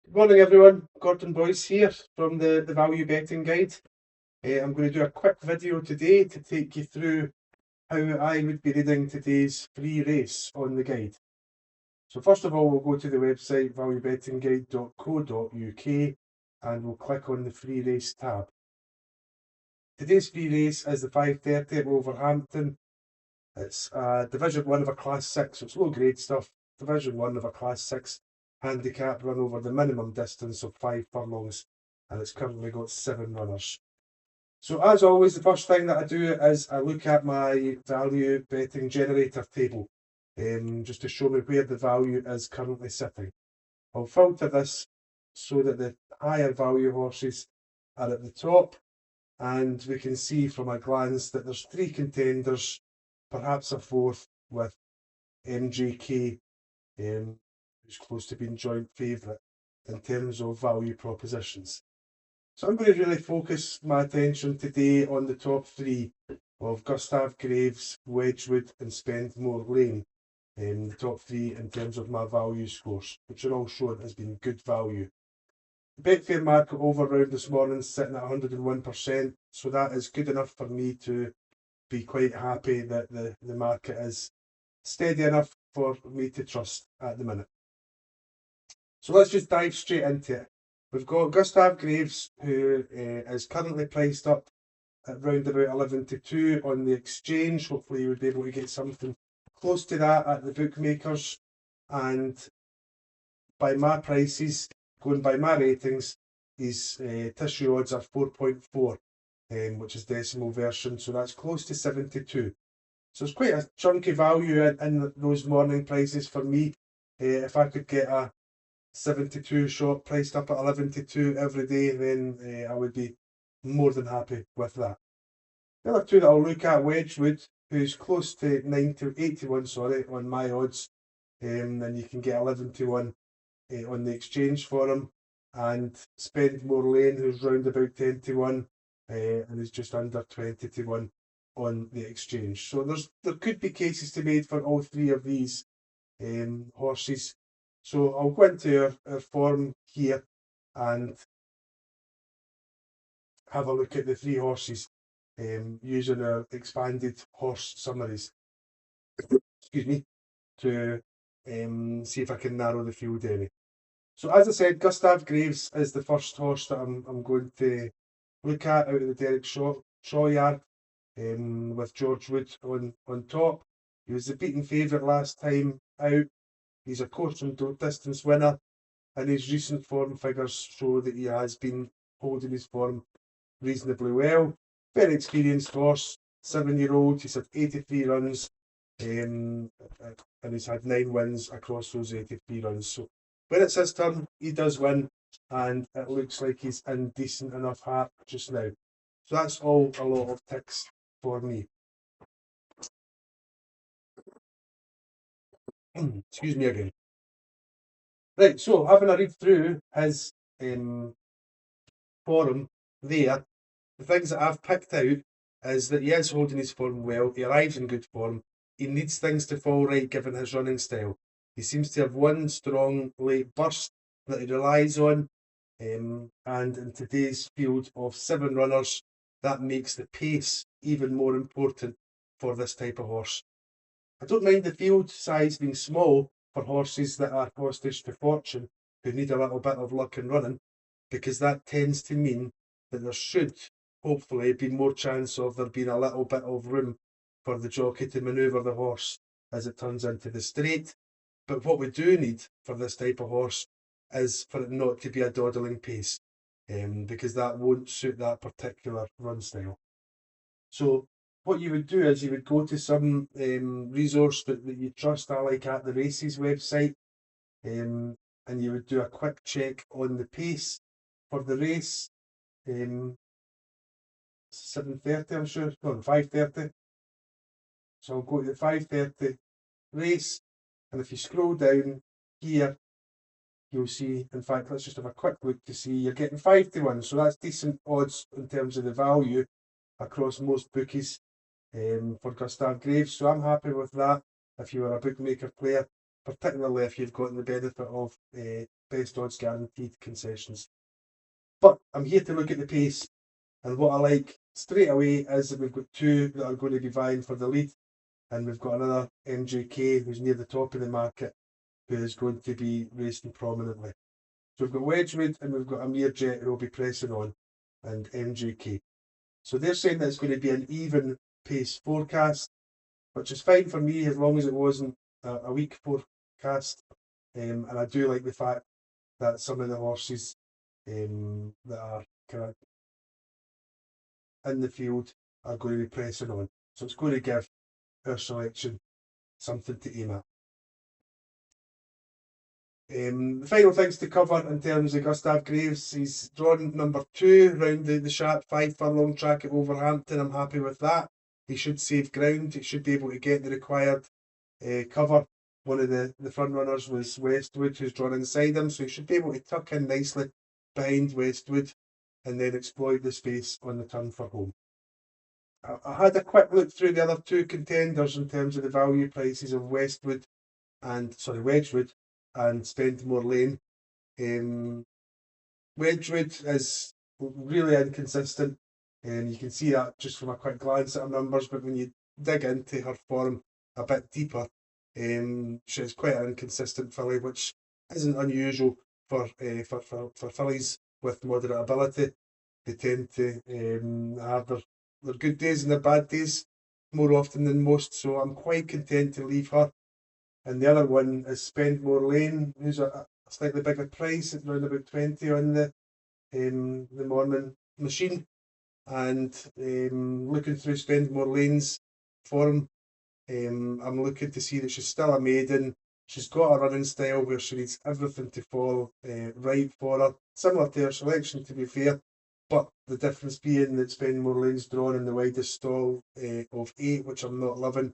Good morning everyone, Gordon Boyce here from the Value Betting Guide. I'm going to do a quick video today to take you through how I would be reading today's free race on the guide. So first of all, we'll go to the website valuebettingguide.co.uk and we'll click on the free race tab. Today's free race is the 5:30 at Wolverhampton. It's Division 1 of a Class 6, so it's low grade stuff. Division 1 of a Class 6 handicap run over the minimum distance of 5 furlongs, and it's currently got 7 runners. So as always, the first thing that I do is I look at my value betting generator table, just to show me where the value is currently sitting. I'll filter this so that the higher value horses are at the top, and we can see from a glance that there's 3 contenders, perhaps a 4th with MJK, who's close to being joint favourite in terms of value propositions. So I'm going to really focus my attention today on the top 3 of Gustav Graves, Wedgwood and Spendmore Lane. The top 3 in terms of my value scores, which are all shown as being good value. The Betfair market overround this morning is sitting at 101%, so that is good enough for me to be quite happy that the market is steady enough for me to trust at the minute. So let's just dive straight into it. We've got Gustav Graves, who is currently priced up at round about 11-2 on the exchange. Hopefully you would be able to get something close to that at the bookmakers. And by my prices, going by my ratings, his tissue odds are 4.4, which is decimal version, so that's close to 72. So it's quite a chunky value in those morning prices for me. If I could get a 72 shot priced up at 11-2 every day, then I would be more than happy with that. The other 2 that I'll look at, Wedgwood, who's close to 81 on my odds, and you can get 11-1 on the exchange for him, and Spendmore Lane, who's round about 10-1 and is just under 20-1 on the exchange. So there could be cases to be made for all 3 of these horses. So I'll go into our form here and have a look at the 3 horses using our expanded horse summaries. Excuse me, to see if I can narrow the field any. So as I said, Gustav Graves is the first horse that I'm going to look at out of the Derek Shaw yard, with George Wood on top. He was the beaten favourite last time out. He's a course and distance winner, and his recent form figures show that he has been holding his form reasonably well. Very experienced horse, 7-year-old. He's had 83 runs, and he's had 9 wins across those 83 runs. So when it's his turn, he does win, and it looks like he's in decent enough hat just now. So that's all a lot of ticks for me. Excuse me again. Right, so having a read through his form there, the things that I've picked out is that he is holding his form well, he arrives in good form, he needs things to fall right given his running style. He seems to have one strong late burst that he relies on, and in today's field of 7 runners, that makes the pace even more important for this type of horse. I don't mind the field size being small for horses that are hostage to fortune, who need a little bit of luck in running, because that tends to mean that there should hopefully be more chance of there being a little bit of room for the jockey to manoeuvre the horse as it turns into the straight. But what we do need for this type of horse is for it not to be a dawdling pace, because that won't suit that particular run style. So what you would do is you would go to some resource that you trust. I like At the Races website, and you would do a quick check on the pace for the race. 7:30, I'm sure, no, 5:30. So I'll go to the 5:30 race, and if you scroll down here, you'll see, in fact, let's just have a quick look to see, you're getting 5-1, so that's decent odds in terms of the value across most bookies for Gustav Graves, so I'm happy with that if you are a bookmaker player. particularly if you've got the benefit of best odds guaranteed concessions. But I'm here to look at the pace, and what I like straight away is that we've got two that are going to be vying for the lead, and we've got another MJK who's near the top of the market who is going to be racing prominently. So we've got Wedgwood and we've got Amir Jet who will be pressing on, and MJK. So they're saying that it's going to be an even pace forecast, which is fine for me as long as it wasn't a weak forecast. And I do like the fact that some of the horses that are kind of in the field are going to be pressing on. So it's going to give our selection something to aim at. The final things to cover in terms of Gustav Graves, he's drawn number 2 round the sharp 5 furlong track at Wolverhampton. I'm happy with that. He should save ground. He should be able to get the required cover. One of the front runners was Westwood, who's drawn inside him, so he should be able to tuck in nicely behind Westwood and then exploit the space on the turn for home. I had a quick look through the other two contenders in terms of the value prices of Wedgwood and Spendmore Lane. Wedgwood is really inconsistent, and you can see that just from a quick glance at her numbers, but when you dig into her form a bit deeper, she's quite an inconsistent filly, which isn't unusual for fillies with moderate ability. They tend to have their good days and their bad days more often than most, so I'm quite content to leave her. And the other one is Spendmore Lane, who's a slightly bigger price at around about 20 on the morning machine. And looking through Spendmore Lane's form, I'm looking to see that she's still a maiden. She's got a running style where she needs everything to fall right for her, similar to her selection to be fair, but the difference being that Spendmore Lane's drawn in the widest stall of 8, which I'm not loving.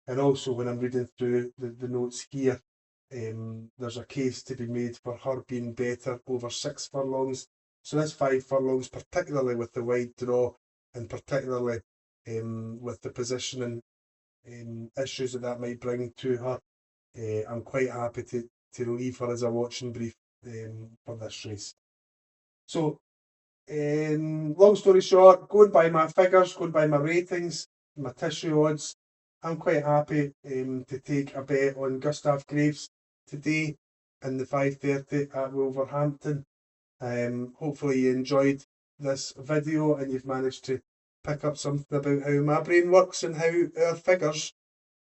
And also when I'm reading through the notes here, there's a case to be made for her being better over 6 furlongs. So this 5 furlongs, particularly with the wide draw and particularly with the positioning issues that might bring to her, I'm quite happy to leave her as a watching brief for this race. So, long story short, going by my figures, going by my ratings, my tissue odds, I'm quite happy to take a bet on Gustav Graves today in the 5:30 at Wolverhampton. Hopefully you enjoyed this video and you've managed to pick up something about how my brain works and how our figures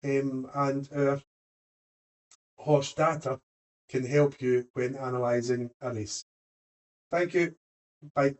and our horse data can help you when analysing a race. Thank you. Bye.